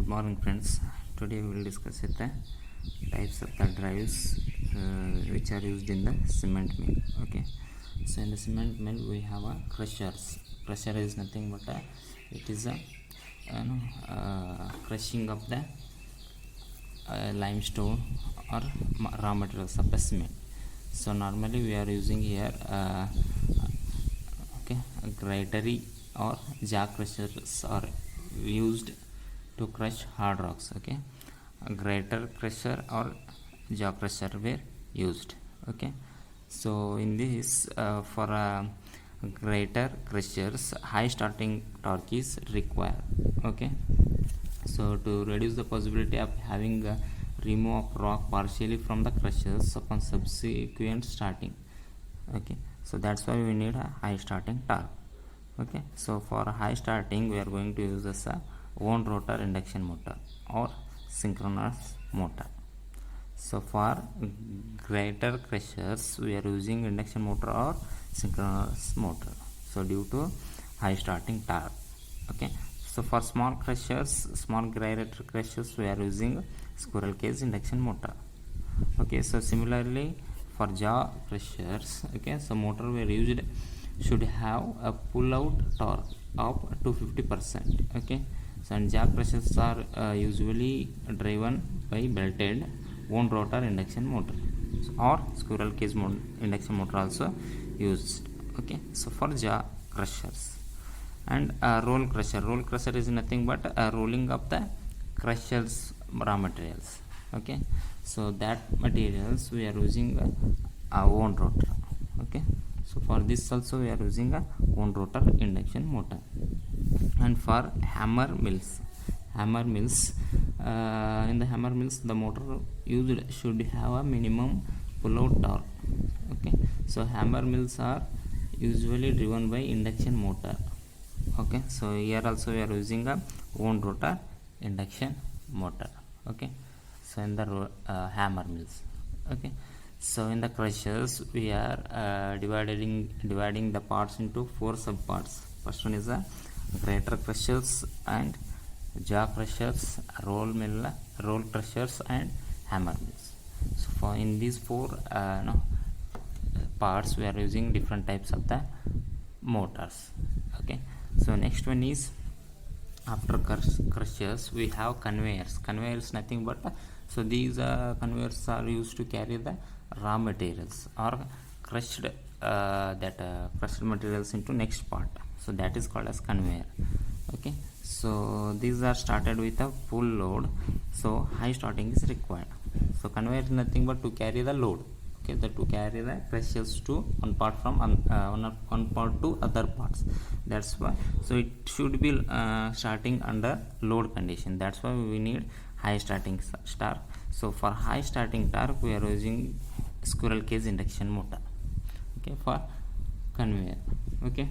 Good morning, friends. Today we will discuss the types of the drives which are used in the cement mill. Okay, so in the cement mill we have a crushers. Crusher is nothing but it is a crushing of the limestone or raw materials of the cement. So normally we are using here a gratary or jack crushers are used to crush hard rocks. Okay, a grater crusher or jaw crusher were used. Okay, so in this for grater crushers high starting torque is required. Okay, so to reduce the possibility of having a remove of rock partially from the crushers upon subsequent starting. Okay, so that's why we need a high starting torque. Okay, so for high starting we are going to use this wound rotor induction motor or synchronous motor. So for greater crushers we are using induction motor or synchronous motor, so due to high starting torque. Okay, so for small crushers, small greater crushers, we are using squirrel cage induction motor. Okay, so similarly for jaw crushers, okay, so motor we are used should have a pull out torque of 250%. Okay, so and jaw crushers are usually driven by belted wound rotor induction motor or squirrel cage induction motor also used. Okay, so for jaw crushers and roll crusher is nothing but rolling of the crushers raw materials. Okay, so that materials we are using a wound rotor. Okay, so for this also we are using a wound rotor induction motor. And for hammer mills in the hammer mills the motor used should have a minimum pull out torque. Okay, so hammer mills are usually driven by induction motor. Okay, so here also we are using a wound rotor induction motor. Okay, so in the hammer mills. Okay, so in the crushers we are dividing the parts into 4 sub parts. First one is a grater crushers and jaw crushers, roll crushers and hammer mills. So for in these 4 parts we are using different types of the motors. Okay, so next one is after crushers we have conveyors nothing but so these conveyors are used to carry the raw materials or crushed crushed materials into next part, so that is called as conveyor. Okay, so these are started with a full load, so high starting is required. So conveyor is nothing but to carry the load. Okay, to carry the crushers to one part from one part to other parts. That's why, so it should be starting under load condition. That's why we need high starting torque. So for high starting torque we are using squirrel cage induction motor. Okay, for conveyor. Okay,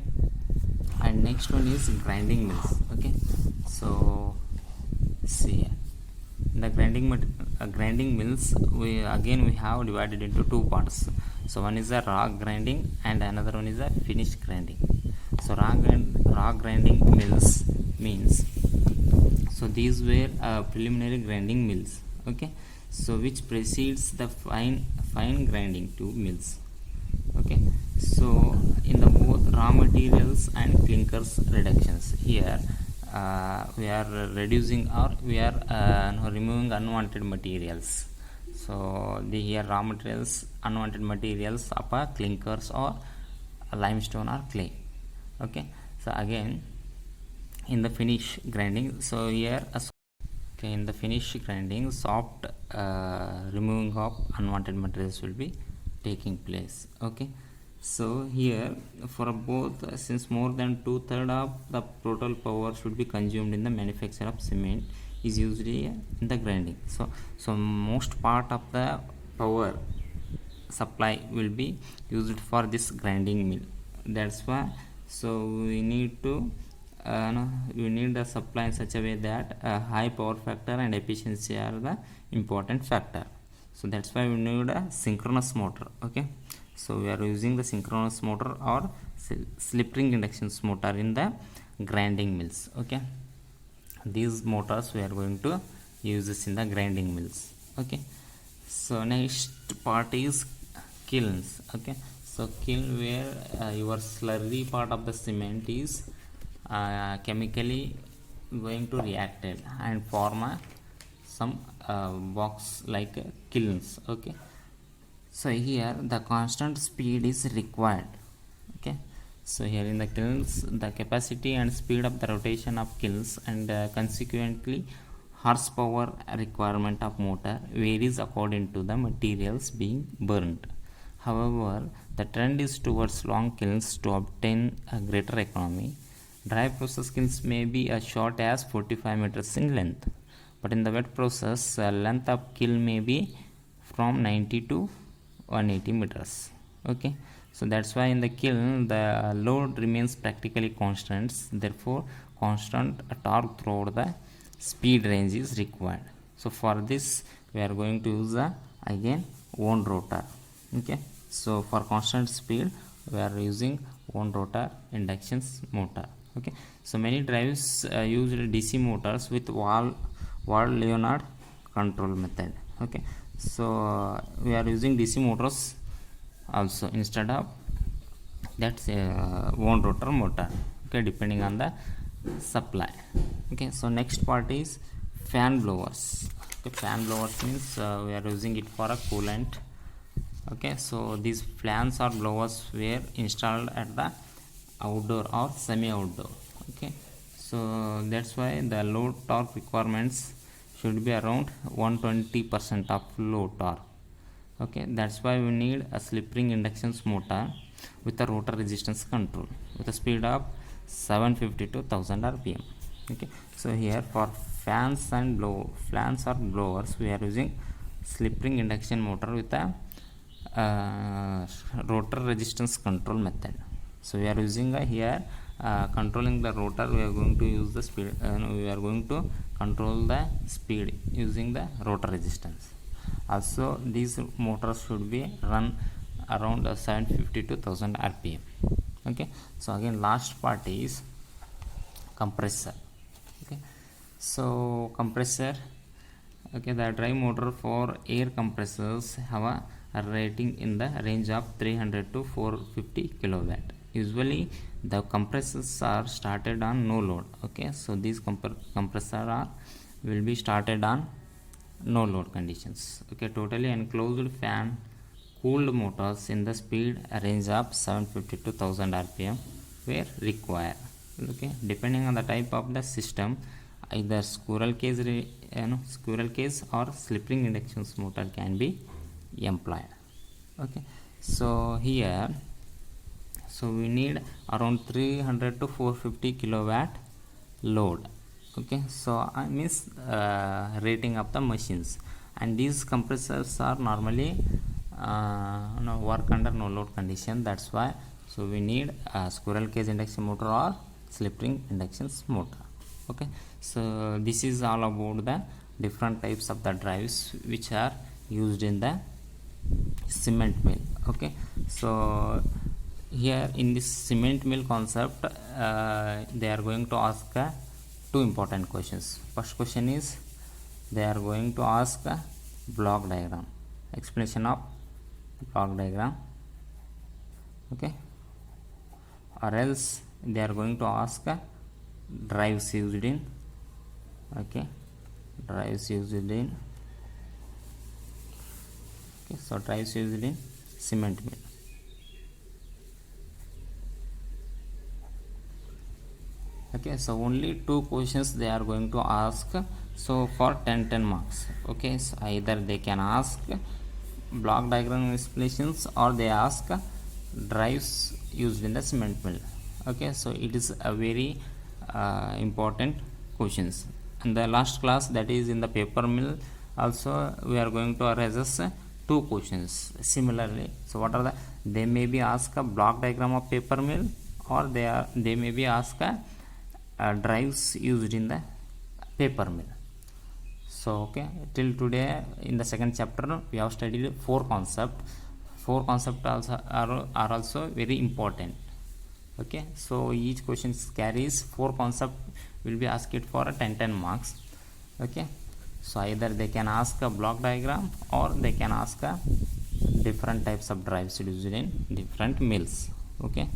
and next one is grinding mills. Okay, so see the grinding mills we have divided into 2 parts. So one is a raw grinding and another one is a finished grinding. So raw grinding mills means, so these were preliminary grinding mills. Okay, so which precedes the fine grinding to mills. Okay, so in the both raw materials and clinkers reductions, here we are reducing or we are removing unwanted materials. So the here raw materials, unwanted materials of clinkers or limestone or clay. Okay, so again in the finish grinding, so here in the finish grinding soft removing of unwanted materials will be taking place. Okay, so here for both, since more than 2/3 of the total power should be consumed in the manufacture of cement is usually in the grinding. So most part of the power supply will be used for this grinding mill. That's why, so we need to we need the supply in such a way that high power factor and efficiency are the important factor. So that's why we need a synchronous motor. Okay, so we are using the synchronous motor or slip ring induction motor in the grinding mills. Okay, these motors we are going to use this in the grinding mills. Okay, so next part is kilns. Okay, so kiln where your slurry part of the cement is chemically going to reacted and form a some box like kilns. Okay, so here the constant speed is required. Okay, so here in the kilns the capacity and speed of the rotation of kilns and consequently horsepower requirement of motor varies according to the materials being burned. However, the trend is towards long kilns to obtain a greater economy. Dry process kilns may be as short as 45 meters in length, but in the wet process length of kiln may be from 90 to 180 meters. Okay, so that's why in the kiln the load remains practically constant, therefore constant torque throughout the speed range is required. So for this we are going to use the again wound rotor. Okay, so for constant speed we are using wound rotor induction motor. Okay, so many drives used DC motors with wall Leonard control method. Okay, so we are using DC motors also instead of that's wound rotor motor. Okay, depending on the supply. Okay, so next part is fan blowers. Okay, fan blowers means we are using it for a coolant. Okay, so these fans or blowers were installed at the outdoor or semi-outdoor. Okay, so that's why the load torque requirements should be around 120% of load torque. Okay, that's why we need a slip ring induction motor with a rotor resistance control with a speed of 750 to 1000 rpm. Okay, so here for fans or blowers we are using slip ring induction motor with a rotor resistance control method. So we are using here controlling the rotor, we are going to use the speed, we are going to control the speed using the rotor resistance. Also these motors should be run around 750 to 1000 rpm. Okay, so again last part is compressor. Okay, so compressor, okay, the drive motor for air compressors have a rating in the range of 300 to 450 kilowatt. Usually the compressors are started on no load. Okay, so these compressor will be started on no load conditions. Okay, totally enclosed fan cooled motors in the speed range of 750 to 1000 rpm were required. Okay, depending on the type of the system, either squirrel cage or slip ring induction motor can be employed. Okay, so here so we need around 300 to 450 kilowatt load. Okay, so I means rating of the machines, and these compressors are normally work under no load condition. That's why so we need a squirrel cage induction motor or slip ring induction motor. Okay, so this is all about the different types of the drives which are used in the cement mill. Okay, so here in this cement mill concept they are going to ask two important questions. First question is they are going to ask a block diagram, explanation of block diagram. Okay, or else they are going to ask drives used in, okay, drives used in, okay, so drives used in cement mill. Okay, so only two questions they are going to ask, so for 10 marks. Okay, so either they can ask block diagram explanations or they ask drives used in the cement mill. Okay, so it is a very important questions. In the last class, that is in the paper mill, also we are going to address two questions similarly. So what are the, they may be ask a block diagram of paper mill, or they may be ask drives used in the paper mill. So okay, till today in the second chapter we have studied four concepts also are also very important. Okay, so each question carries four concepts will be asked it for a 10 marks. Okay, so either they can ask a block diagram or they can ask a different types of drives used in different mills. Okay,